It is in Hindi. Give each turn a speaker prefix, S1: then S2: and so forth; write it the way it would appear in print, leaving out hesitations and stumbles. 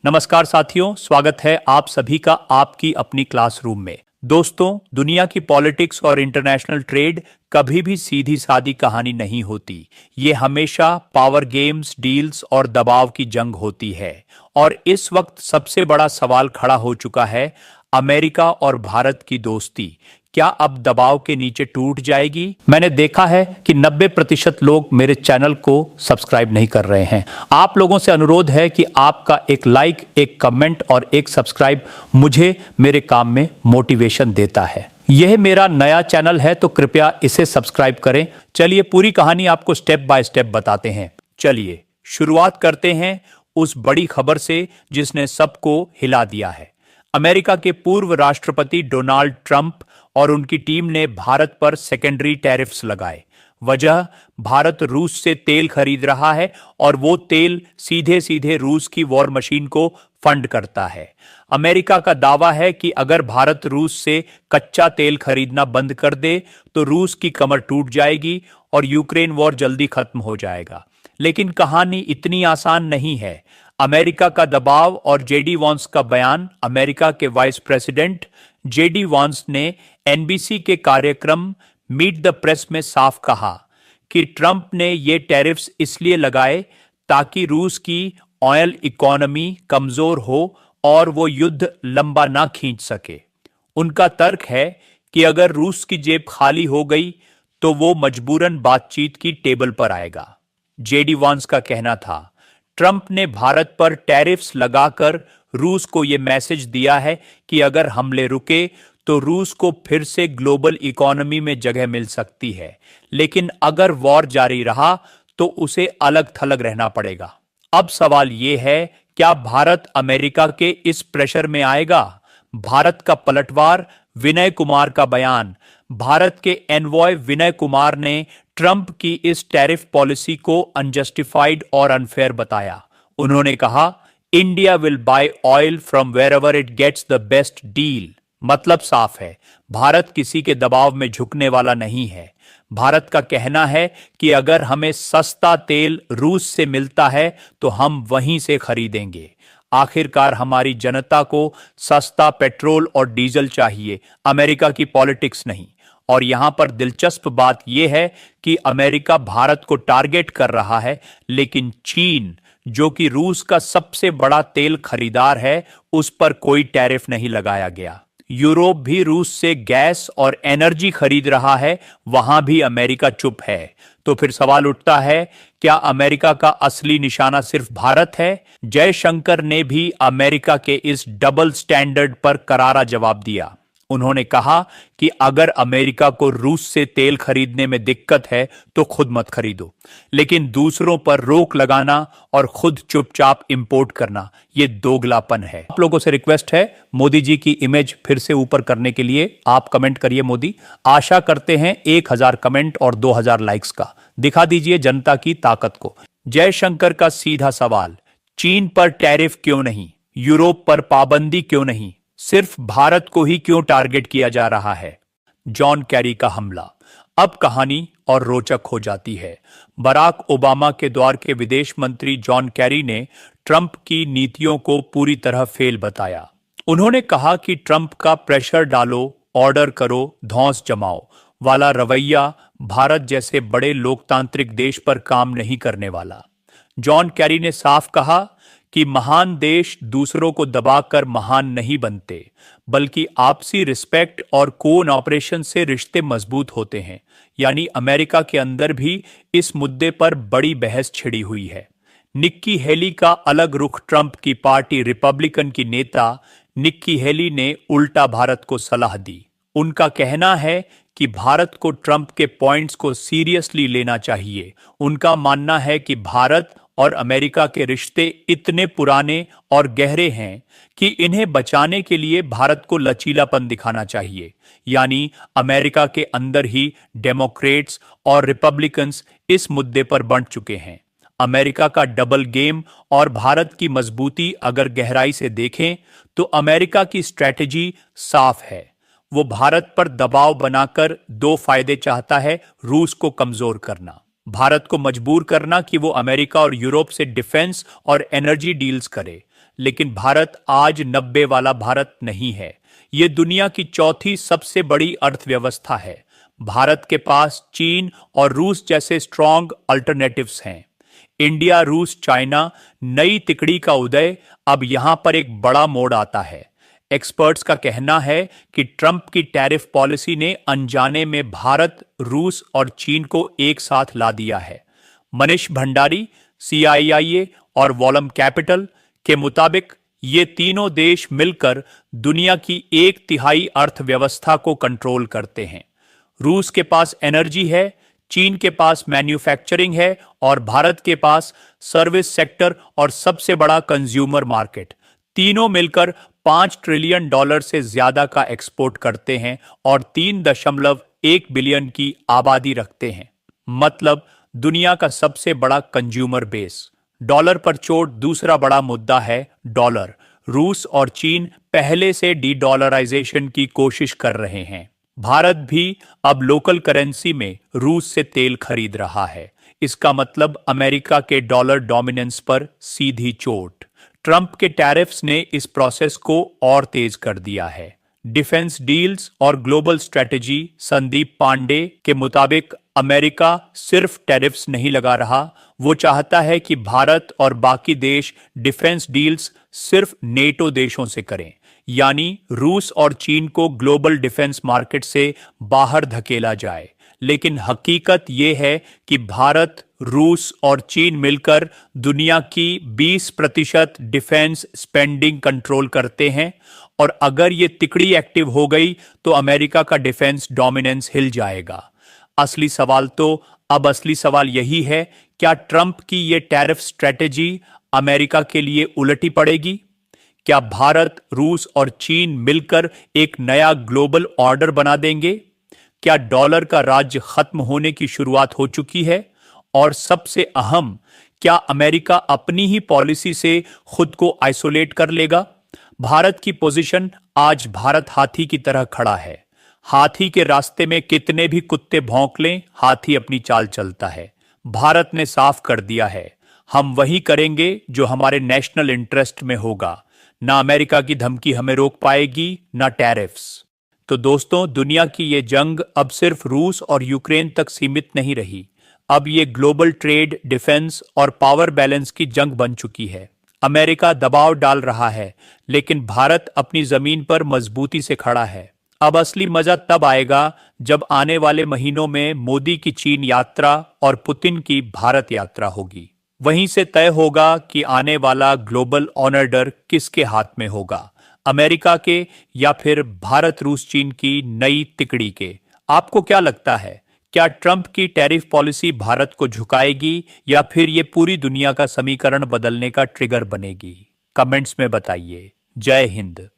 S1: नमस्कार साथियों, स्वागत है आप सभी का आपकी अपनी क्लासरूम में। दोस्तों, दुनिया की पॉलिटिक्स और इंटरनेशनल ट्रेड कभी भी सीधी सादी कहानी नहीं होती। ये हमेशा पावर गेम्स, डील्स और दबाव की जंग होती है। और इस वक्त सबसे बड़ा सवाल खड़ा हो चुका है, अमेरिका और भारत की दोस्ती क्या अब दबाव के नीचे टूट जाएगी? मैंने देखा है कि 90% लोग मेरे चैनल को सब्सक्राइब नहीं कर रहे हैं। आप लोगों से अनुरोध है कि आपका एक लाइक, एक कमेंट और एक सब्सक्राइब मुझे मेरे काम में मोटिवेशन देता है। यह मेरा नया चैनल है तो कृपया इसे सब्सक्राइब करें। चलिए पूरी कहानी आपको स्टेप बाय स्टेप बताते हैं। चलिए शुरुआत करते हैं उस बड़ी खबर से जिसने सबको हिला दिया है। अमेरिका के पूर्व राष्ट्रपति डोनाल्ड ट्रंप और उनकी टीम ने भारत पर सेकेंडरी टैरिफ्स लगाए। वजह, भारत रूस से तेल खरीद रहा है और वो तेल सीधे सीधे रूस की वॉर मशीन को फंड करता है। अमेरिका का दावा है कि अगर भारत रूस से कच्चा तेल खरीदना बंद कर दे तो रूस की कमर टूट जाएगी और यूक्रेन वॉर जल्दी खत्म हो जाएगा। लेकिन कहानी इतनी आसान नहीं है। अमेरिका का दबाव और जेडी वांस का बयान। अमेरिका के वाइस प्रेसिडेंट जेडी वांस ने एनबीसी के कार्यक्रम मीट द प्रेस में साफ कहा कि ट्रंप ने ये टैरिफ्स इसलिए लगाए ताकि रूस की ऑयल इकोनॉमी कमजोर हो और वो युद्ध लंबा ना खींच सके। उनका तर्क है कि अगर रूस की जेब खाली हो गई तो वो मजबूरन बातचीत की टेबल पर आएगा। जेडी वांस का कहना था, ट्रंप ने भारत पर टैरिफ्स लगाकर रूस को यह मैसेज दिया है कि अगर हमले रुके तो रूस को फिर से ग्लोबल इकोनॉमी में जगह मिल सकती है, लेकिन अगर वॉर जारी रहा तो उसे अलग थलग रहना पड़ेगा। अब सवाल यह है, क्या भारत अमेरिका के इस प्रेशर में आएगा? भारत का पलटवार, विनय कुमार का बयान। भारत के एनवॉय विनय कुमार ने ट्रंप की इस टैरिफ पॉलिसी को अनजस्टिफाइड और अनफेयर बताया। उन्होंने कहा, India will buy oil from wherever it gets the best deal. मतलब साफ है, भारत किसी के दबाव में झुकने वाला नहीं है। भारत का कहना है कि अगर हमें सस्ता तेल रूस से मिलता है तो हम वहीं से खरीदेंगे। आखिरकार हमारी जनता को सस्ता पेट्रोल और डीजल चाहिए, अमेरिका की पॉलिटिक्स नहीं। और यहां पर दिलचस्प बात यह है कि अमेरिका भारत को टारगेट कर रहा है, लेकिन चीन, जो कि रूस का सबसे बड़ा तेल खरीदार है, उस पर कोई टैरिफ नहीं लगाया गया। यूरोप भी रूस से गैस और एनर्जी खरीद रहा है, वहां भी अमेरिका चुप है। तो फिर सवाल उठता है, क्या अमेरिका का असली निशाना सिर्फ भारत है? जयशंकर ने भी अमेरिका के इस डबल स्टैंडर्ड पर करारा जवाब दिया। उन्होंने कहा कि अगर अमेरिका को रूस से तेल खरीदने में दिक्कत है तो खुद मत खरीदो, लेकिन दूसरों पर रोक लगाना और खुद चुपचाप इंपोर्ट करना, यह दोगलापन है। आप लोगों से रिक्वेस्ट है, मोदी जी की इमेज फिर से ऊपर करने के लिए आप कमेंट करिए मोदी। आशा करते हैं 1000 कमेंट और 2000 लाइक्स का। दिखा दीजिए जनता की ताकत को। जयशंकर का सीधा सवाल, चीन पर टैरिफ क्यों नहीं? यूरोप पर पाबंदी क्यों नहीं? सिर्फ भारत को ही क्यों टारगेट किया जा रहा है? जॉन कैरी का हमला। अब कहानी और रोचक हो जाती है। बराक ओबामा के दौर के विदेश मंत्री जॉन कैरी ने ट्रंप की नीतियों को पूरी तरह फेल बताया। उन्होंने कहा कि ट्रंप का प्रेशर डालो, ऑर्डर करो, धौंस जमाओ वाला रवैया भारत जैसे बड़े लोकतांत्रिक देश पर काम नहीं करने वाला। जॉन कैरी ने साफ कहा कि महान देश दूसरों को दबाकर महान नहीं बनते, बल्कि आपसी रिस्पेक्ट और कोऑपरेशन से रिश्ते मजबूत होते हैं। यानी अमेरिका के अंदर भी इस मुद्दे पर बड़ी बहस छिड़ी हुई है। निक्की हेली का अलग रुख। ट्रंप की पार्टी रिपब्लिकन की नेता निक्की हेली ने उल्टा भारत को सलाह दी। उनका कहना है कि भारत को ट्रंप के पॉइंट्स को सीरियसली लेना चाहिए। उनका मानना है कि भारत और अमेरिका के रिश्ते इतने पुराने और गहरे हैं कि इन्हें बचाने के लिए भारत को लचीलापन दिखाना चाहिए। यानी अमेरिका के अंदर ही डेमोक्रेट्स और रिपब्लिकन्स इस मुद्दे पर बंट चुके हैं। अमेरिका का डबल गेम और भारत की मजबूती अगर गहराई से देखें तो अमेरिका की स्ट्रैटेजी साफ है। वो भारत पर दबाव बनाकर दो फायदे चाहता है, रूस को कमजोर करना, भारत को मजबूर करना कि वो अमेरिका और यूरोप से डिफेंस और एनर्जी डील्स करे, लेकिन भारत आज 90 वाला भारत नहीं है। ये दुनिया की चौथी सबसे बड़ी अर्थव्यवस्था है। भारत के पास चीन और रूस जैसे स्ट्रॉन्ग अल्टरनेटिव्स हैं। इंडिया, रूस, चाइना, नई तिकड़ी का उदय। अब यहां पर एक बड़ा मोड़ आता है। एक्सपर्ट्स का कहना है कि ट्रंप की टैरिफ पॉलिसी ने अनजाने में भारत, रूस और चीन को एक साथ ला दिया है। मनीष भंडारी, CIIA और वॉलम कैपिटल के मुताबिक ये तीनों देश मिलकर दुनिया की 1/3 अर्थव्यवस्था को कंट्रोल करते हैं। रूस के पास एनर्जी है, चीन के पास मैन्युफैक्चरिंग है और भारत के पास सर्विस सेक्टर और सबसे बड़ा कंज्यूमर मार्केट। तीनों मिलकर $5 ट्रिलियन से ज्यादा का एक्सपोर्ट करते हैं और 3.1 बिलियन की आबादी रखते हैं। मतलब दुनिया का सबसे बड़ा कंज्यूमर बेस। डॉलर पर चोट दूसरा बड़ा मुद्दा है डॉलर। रूस और चीन पहले से डी-डॉलराइजेशन की कोशिश कर रहे हैं। भारत भी अब लोकल करेंसी में रूस से तेल खरीद रहा है। इसका मतलब अमेरिका के डॉलर डोमिनेंस पर सीधी चोट। ट्रंप के टैरिफ्स ने इस प्रोसेस को और तेज कर दिया है। डिफेंस डील्स और ग्लोबल स्ट्रेटेजी संदीप पांडे के मुताबिक अमेरिका सिर्फ टैरिफ्स नहीं लगा रहा, वो चाहता है कि भारत और बाकी देश डिफेंस डील्स सिर्फ नेटो देशों से करें, यानी रूस और चीन को ग्लोबल डिफेंस मार्केट से बाहर धकेला जाए। लेकिन हकीकत यह है कि भारत, रूस और चीन मिलकर दुनिया की 20% डिफेंस स्पेंडिंग कंट्रोल करते हैं और अगर ये तिकड़ी एक्टिव हो गई तो अमेरिका का डिफेंस डोमिनेंस हिल जाएगा। असली सवाल यही है, क्या ट्रंप की ये टैरिफ स्ट्रेटेजी अमेरिका के लिए उलटी पड़ेगी? क्या भारत, रूस और चीन मिलकर एक नया ग्लोबल ऑर्डर बना देंगे? क्या डॉलर का राज्य खत्म होने की शुरुआत हो चुकी है? और सबसे अहम, क्या अमेरिका अपनी ही पॉलिसी से खुद को आइसोलेट कर लेगा? भारत की पोजीशन आज भारत हाथी की तरह खड़ा है। हाथी के रास्ते में कितने भी कुत्ते भौंक लें, हाथी अपनी चाल चलता है। भारत ने साफ कर दिया है, हम वही करेंगे जो हमारे नेशनल इंटरेस्ट में होगा। ना अमेरिका की धमकी हमें रोक पाएगी, ना टैरिफ्स। तो दोस्तों, दुनिया की ये जंग अब सिर्फ रूस और यूक्रेन तक सीमित नहीं रही। अब ये ग्लोबल ट्रेड, डिफेंस और पावर बैलेंस की जंग बन चुकी है। अमेरिका दबाव डाल रहा है, लेकिन भारत अपनी जमीन पर मजबूती से खड़ा है। अब असली मजा तब आएगा जब आने वाले महीनों में मोदी की चीन यात्रा और पुतिन की भारत यात्रा होगी। वहीं से तय होगा कि आने वाला ग्लोबल ऑर्डर किसके हाथ में होगा, अमेरिका के या फिर भारत, रूस, चीन की नई तिकड़ी के। आपको क्या लगता है, क्या ट्रंप की टैरिफ पॉलिसी भारत को झुकाएगी या फिर ये पूरी दुनिया का समीकरण बदलने का ट्रिगर बनेगी? कमेंट्स में बताइए। जय हिंद।